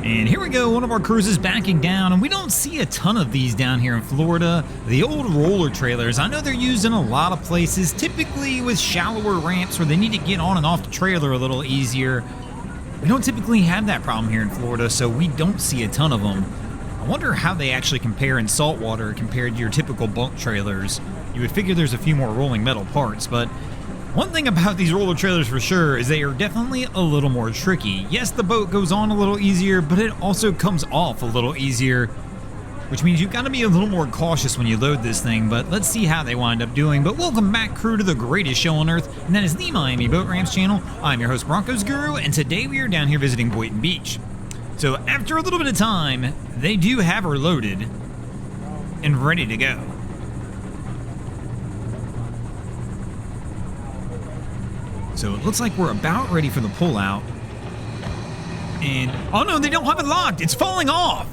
And here we go, one of our cruises backing down, and we don't see a ton of these down here in Florida. The old roller trailers, I know they're used in a lot of places, typically with shallower ramps where they need to get on and off the trailer a little easier. We don't typically have that problem here in Florida, so we don't see a ton of them. I wonder how they actually compare in saltwater compared to your typical bunk trailers. You would figure there's a few more rolling metal parts, but one thing about these roller trailers for sure is they are definitely a little more tricky. Yes, the boat goes on a little easier, but it also comes off a little easier, which means you've got to be a little more cautious when you load this thing, but let's see how they wind up doing. But welcome back, crew, to the greatest show on earth, and that is the Miami Boat Ramps channel. I'm your host, Broncos Guru, and today we are down here visiting Boynton Beach. So after a little bit of time, they do have her loaded and ready to go. So it looks like we're about ready for the pullout. And, oh no, they don't have it locked. It's falling off.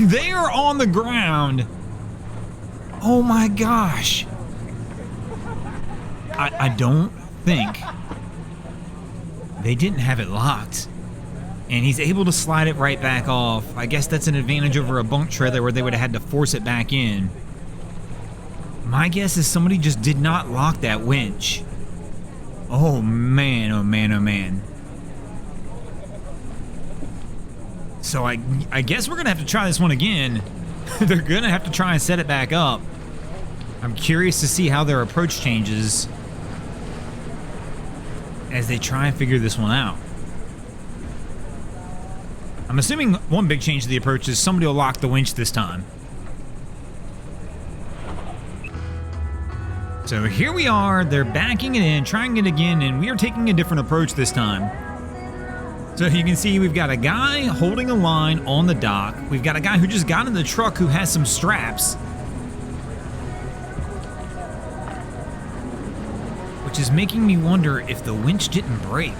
They are on the ground. Oh my gosh. I don't think they didn't have it locked. And he's able to slide it right back off. I guess that's an advantage over a bunk trailer where they would have had to force it back in. My guess is somebody just did not lock that winch. Oh man, oh man, oh man. So I guess we're gonna have to try this one again. They're gonna have to try and set it back up. I'm curious to see how their approach changes as they try and figure this one out. I'm assuming one big change to the approach is somebody will lock the winch this time. So here we are, they're backing it in, trying it again, and we are taking a different approach this time. So you can see we've got a guy holding a line on the dock. We've got a guy who just got in the truck who has some straps, which is making me wonder if the winch didn't break.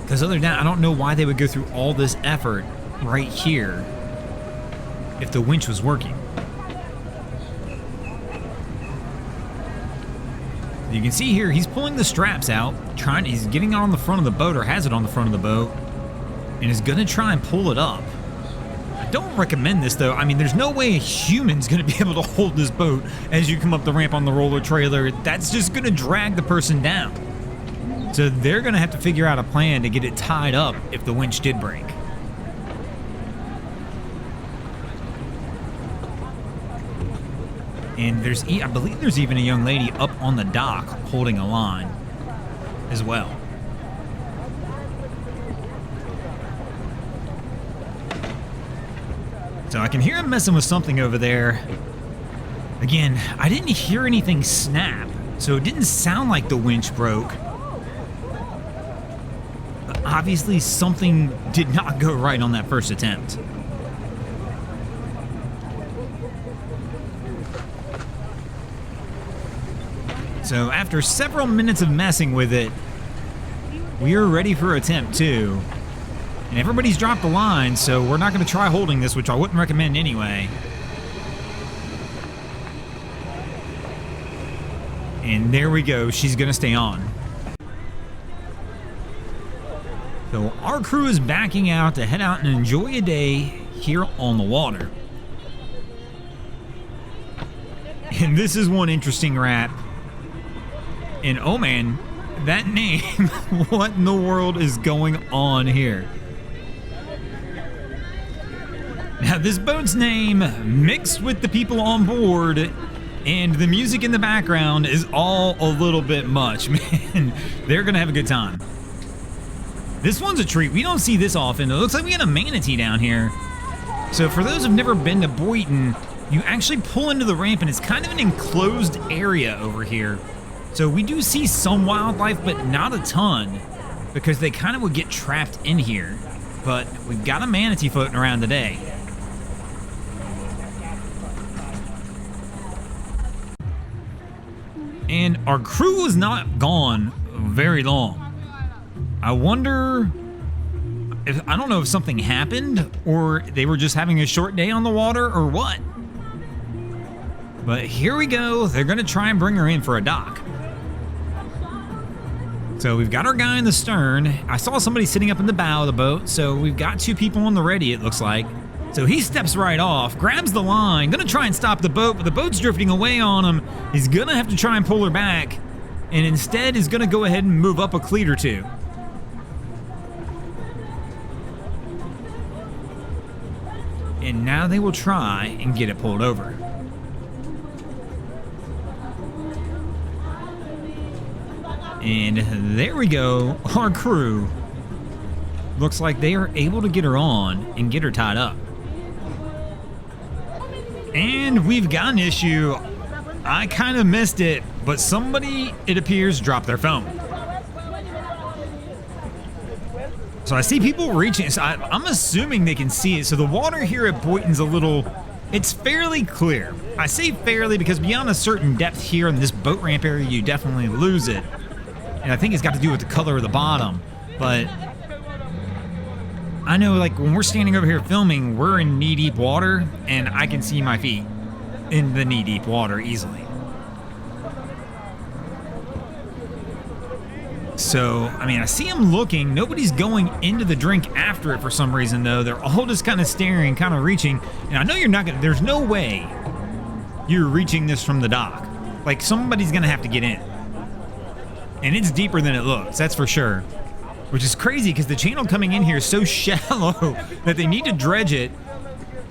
Because other than that, I don't know why they would go through all this effort right here if the winch was working. You can see here, he's pulling the straps out, he's getting it on the front of the boat, or has it on the front of the boat, and is gonna try and pull it up. I don't recommend this though. I mean, there's no way a human's gonna be able to hold this boat as you come up the ramp on the roller trailer. That's just gonna drag the person down. So they're gonna have to figure out a plan to get it tied up if the winch did break. And I believe there's even a young lady up on the dock holding a line as well. So I can hear him messing with something over there. Again, I didn't hear anything snap, so it didn't sound like the winch broke. But obviously something did not go right on that first attempt. So after several minutes of messing with it, we are ready for attempt 2. And everybody's dropped the line, so we're not going to try holding this, which I wouldn't recommend anyway. And there we go, she's going to stay on. So our crew is backing out to head out and enjoy a day here on the water. And this is one interesting wrap. And oh man, that name, what in the world is going on here? Now this boat's name, mixed with the people on board and the music in the background, is all a little bit much, man. They're gonna have a good time. This one's a treat. We don't see this often. It looks like we got a manatee down here. So for those who've never been to Boynton, you actually pull into the ramp and it's kind of an enclosed area over here. So we do see some wildlife, but not a ton, because they kind of would get trapped in here. But we've got a manatee floating around today. And our crew is not gone very long. I wonder if, I don't know if something happened or they were just having a short day on the water or what. But here we go. They're going to try and bring her in for a dock. So we've got our guy in the stern. I saw somebody sitting up in the bow of the boat, so we've got 2 people on the ready, it looks like. So he steps right off, grabs the line, gonna try and stop the boat, but the boat's drifting away on him. He's gonna have to try and pull her back, and instead is gonna go ahead and move up a cleat or 2. And now they will try and get it pulled over. And there we go, our crew. Looks like they are able to get her on and get her tied up. And we've got an issue. I kind of missed it, but somebody, it appears, dropped their phone. So I see people reaching, so I'm assuming they can see it. So the water here at Boynton's a little, it's fairly clear. I say fairly because beyond a certain depth here in this boat ramp area, you definitely lose it. And I think it's got to do with the color of the bottom. But I know, like, when we're standing over here filming, we're in knee-deep water, and I can see my feet in the knee-deep water easily. So, I mean, I see them looking. Nobody's going into the drink after it for some reason, though. They're all just kind of staring, kind of reaching. And I know you're not going to, there's no way you're reaching this from the dock. Like, somebody's going to have to get in. And it's deeper than it looks, that's for sure. Which is crazy because the channel coming in here is so shallow that they need to dredge it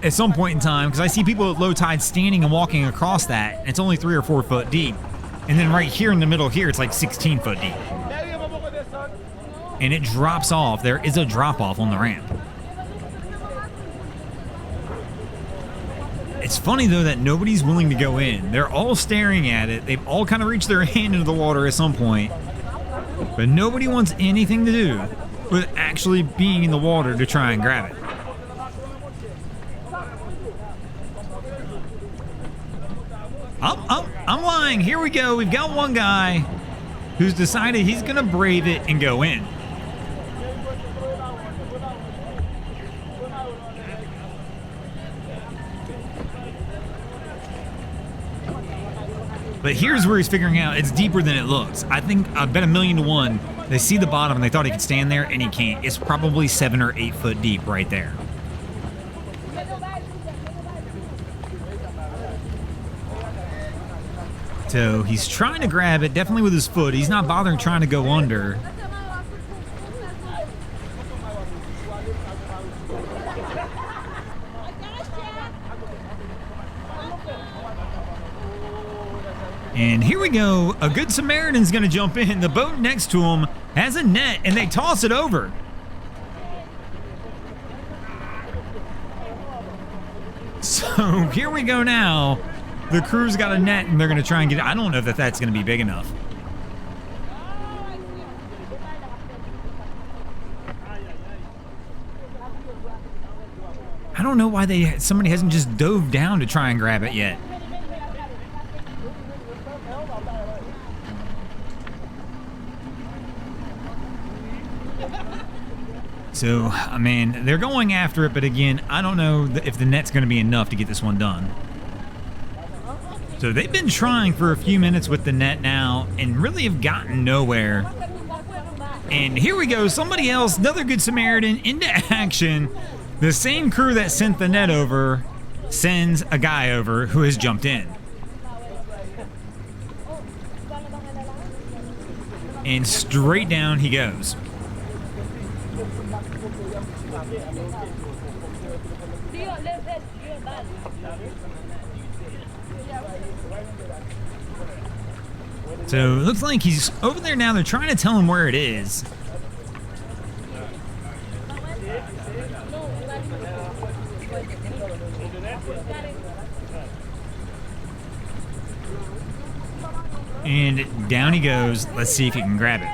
at some point in time, because I see people at low tide standing and walking across that, and it's only 3 or 4 foot deep. And then right here in the middle here, it's like 16 foot deep. And it drops off. There is a drop off on the ramp. It's funny though that nobody's willing to go in. They're all staring at it. They've all kind of reached their hand into the water at some point. But nobody wants anything to do with actually being in the water to try and grab it. I'm lying. Here we go. We've got one guy who's decided he's going to brave it and go in. But here's where he's figuring out it's deeper than it looks. I think, I bet $1,000,000 to 1, they see the bottom and they thought he could stand there, and he can't. It's probably 7 or 8 foot deep right there. So he's trying to grab it, definitely with his foot. He's not bothering trying to go under. And here we go. A good Samaritan's going to jump in. The boat next to him has a net, and they toss it over. So here we go now. The crew's got a net, and they're going to try and get it. I don't know if that's going to be big enough. I don't know why somebody hasn't just dove down to try and grab it yet. So, I mean, they're going after it, but again, I don't know if the net's going to be enough to get this one done. So they've been trying for a few minutes with the net now and really have gotten nowhere. And here we go, somebody else, another good Samaritan into action. The same crew that sent the net over sends a guy over who has jumped in. And straight down he goes. So it looks like he's over there now. They're trying to tell him where it is. And down he goes. Let's see if he can grab it.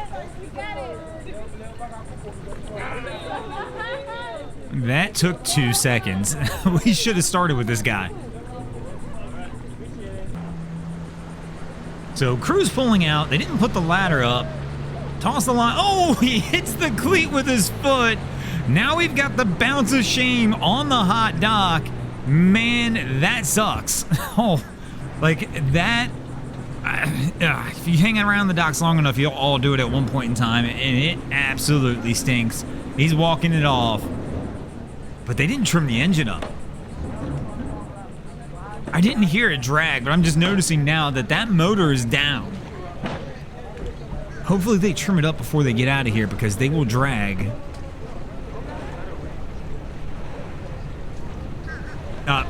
That took 2 seconds. We should have started with this guy. So crew's pulling out. They didn't put the ladder up. Toss the line. Oh, he hits the cleat with his foot. Now we've got the bounce of shame on the hot dock. Man, that sucks. Oh, like that If you hang around the docks long enough, you'll all do it at one point in time, and it absolutely stinks. He's walking it off, but they didn't trim the engine up. I didn't hear it drag, but I'm just noticing now that that motor is down. Hopefully they trim it up before they get out of here, because they will drag.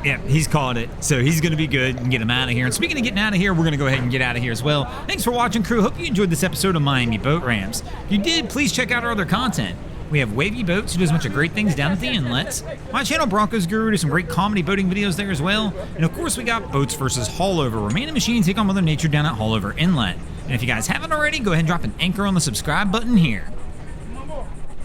Yeah, he's caught it, so he's going to be good and get him out of here. And speaking of getting out of here, we're going to go ahead and get out of here as well. Thanks for watching, crew. Hope you enjoyed this episode of Miami Boat Ramps. If you did, please check out our other content. We have Wavy Boats, who does a bunch of great things down at the inlets. My channel, Broncos Guru, does some great comedy boating videos there as well. And of course, we got Boats vs. Haulover, where man and machine take on Mother Nature down at Haulover Inlet. And if you guys haven't already, go ahead and drop an anchor on the subscribe button here.